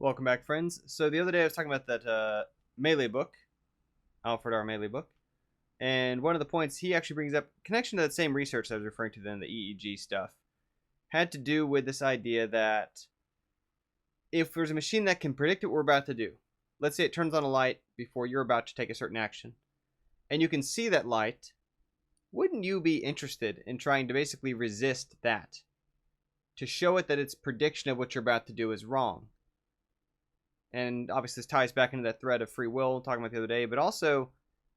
Welcome back, friends. So the other day I was talking about that Melee book, Alfred R. Melee book, and one of the points he actually brings up, connection to that same research I was referring to then, the EEG stuff, had to do with this idea that if there's a machine that can predict what we're about to do, let's say it turns on a light before you're about to take a certain action, and you can see that light, wouldn't you be interested in trying to basically resist that, to show it that its prediction of what you're about to do is wrong? And obviously this ties back into that thread of free will talking about the other day, but also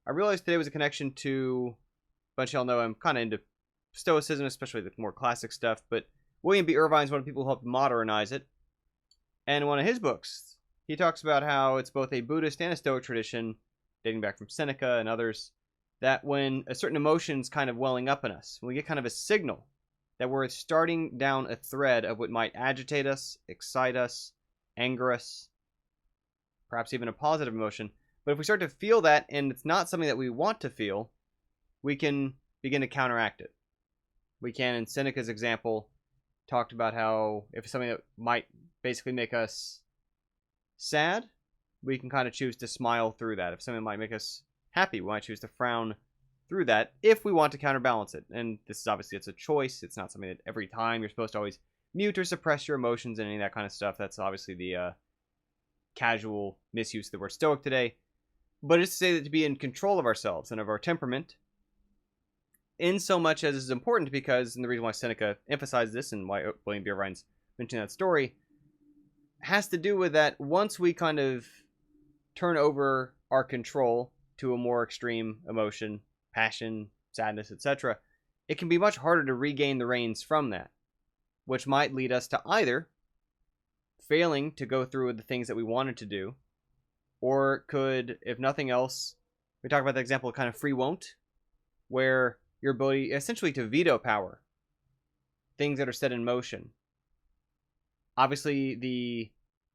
I realized today was a connection to, a bunch of y'all know I'm kind of into Stoicism, especially the more classic stuff, but William B. Irvine's one of the people who helped modernize it. And in one of his books, he talks about how it's both a Buddhist and a Stoic tradition, dating back from Seneca and others, that when a certain emotion's kind of welling up in us, when we get kind of a signal that we're starting down a thread of what might agitate us, excite us, anger us, perhaps even a positive emotion. But if we start to feel that and it's not something that we want to feel, we can begin to counteract it. We can, in Seneca's example, talked about how if it's something that might basically make us sad, we can kind of choose to smile through that. If something might make us happy, we might choose to frown through that if we want to counterbalance it. And this is obviously, it's a choice. It's not something that every time you're supposed to always mute or suppress your emotions and any of that kind of stuff. That's obviously the casual misuse of the word stoic today, but it's to say that to be in control of ourselves and of our temperament, in so much as is important, because, and the reason why Seneca emphasized this and why William B. Irvine's mentioning that story, has to do with that once we kind of turn over our control to a more extreme emotion, passion, sadness, etc., it can be much harder to regain the reins from that, which might lead us to either failing to go through with the things that we wanted to do, or could, if nothing else, we talk about the example of kind of free won't, where your ability essentially to veto power things that are set in motion. Obviously, the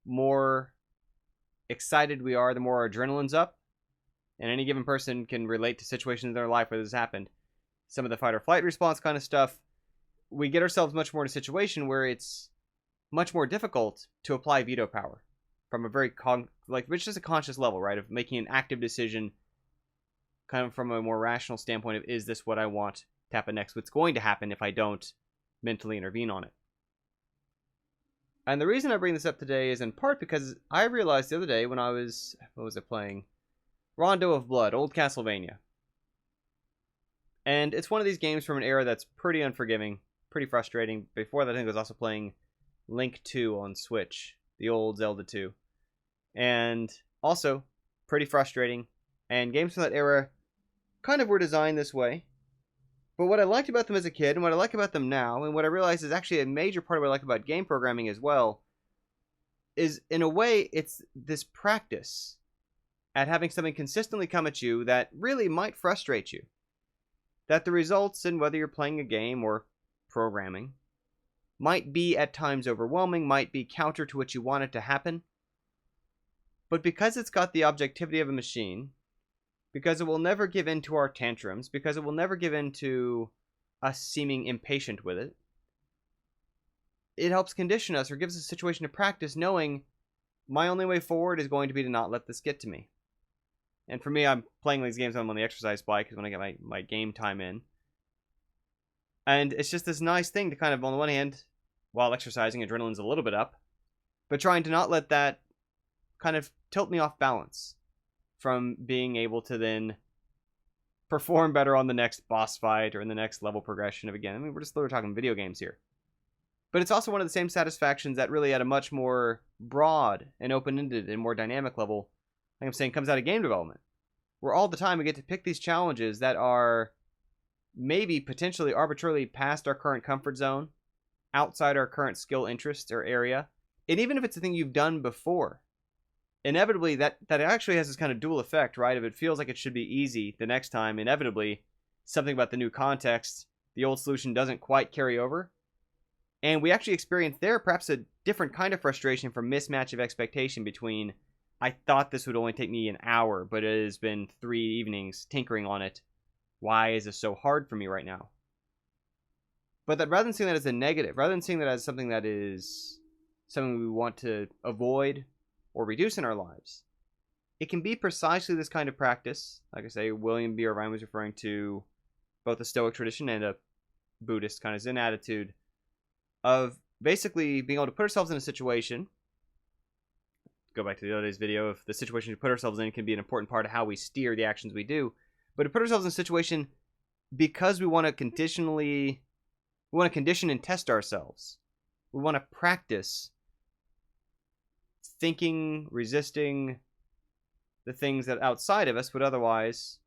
more excited we are, the more our adrenaline's up, and any given person can relate to situations in their life where this has happened. Some of the fight or flight response kind of stuff, we get ourselves much more in a situation where it's much more difficult to apply veto power from a very it's just a conscious level, right, of making an active decision kind of from a more rational standpoint of, is this what I want to happen next? What's going to happen if I don't mentally intervene on it? And the reason I bring this up today is in part because I realized the other day when I was, what was it playing? Rondo of Blood, old Castlevania. And it's one of these games from an era that's pretty unforgiving, pretty frustrating. Before that, I think I was also playing Link 2 on Switch, the old Zelda 2. And also, pretty frustrating. And games from that era kind of were designed this way. But what I liked about them as a kid, and what I like about them now, and what I realize is actually a major part of what I like about game programming as well, is in a way, it's this practice at having something consistently come at you that really might frustrate you. That the results in whether you're playing a game or programming might be at times overwhelming, might be counter to what you want it to happen. But because it's got the objectivity of a machine, because it will never give in to our tantrums, because it will never give in to us seeming impatient with it, it helps condition us or gives us a situation to practice knowing my only way forward is going to be to not let this get to me. And for me, I'm playing these games when I'm on the exercise bike, because when I get my game time in. And it's just this nice thing to kind of, on the one hand, while exercising, adrenaline's a little bit up, but trying to not let that kind of tilt me off balance from being able to then perform better on the next boss fight or in the next level progression of a game. I mean, we're just literally talking video games here. But it's also one of the same satisfactions that really at a much more broad and open-ended and more dynamic level, like I'm saying, comes out of game development. Where all the time we get to pick these challenges that are maybe potentially arbitrarily past our current comfort zone, outside our current skill interest or area, and even if it's a thing you've done before, inevitably that actually has this kind of dual effect, right? If it feels like it should be easy the next time, inevitably something about the new context, the old solution doesn't quite carry over, and we actually experience there perhaps a different kind of frustration from mismatch of expectation between, I thought this would only take me an hour, but it has been 3 evenings tinkering on it. Why is this so hard for me right now? But that rather than seeing that as a negative, rather than seeing that as something that is something we want to avoid or reduce in our lives. It can be precisely this kind of practice. Like I say, William B. O'Ryan was referring to both a Stoic tradition and a Buddhist kind of Zen attitude of basically being able to put ourselves in a situation. Go back to the other day's video of the situation we put ourselves in can be an important part of how we steer the actions we do. But to put ourselves in a situation because we want to condition and test ourselves. We want to practice thinking, resisting the things that outside of us would otherwise,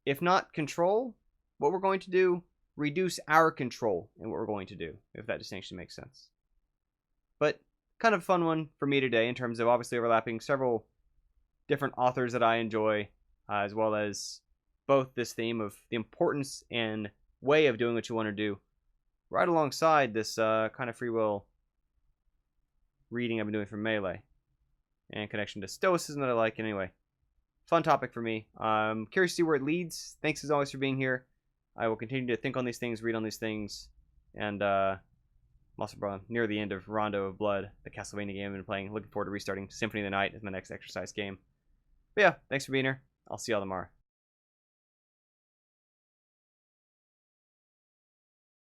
if not control what we're going to do, reduce our control in what we're going to do, if that distinction makes sense. But kind of fun one for me today in terms of obviously overlapping several different authors that I enjoy, as well as both this theme of the importance and way of doing what you want to do, right alongside this kind of free will reading I've been doing from Melee, and connection to Stoicism that I like. Anyway, fun topic for me. Curious to see where it leads. Thanks as always for being here. I will continue to think on these things, read on these things, and I'm also near the end of Rondo of Blood, the Castlevania game I've been playing. Looking forward to restarting Symphony of the Night as my next exercise game. But yeah, thanks for being here. I'll see y'all tomorrow.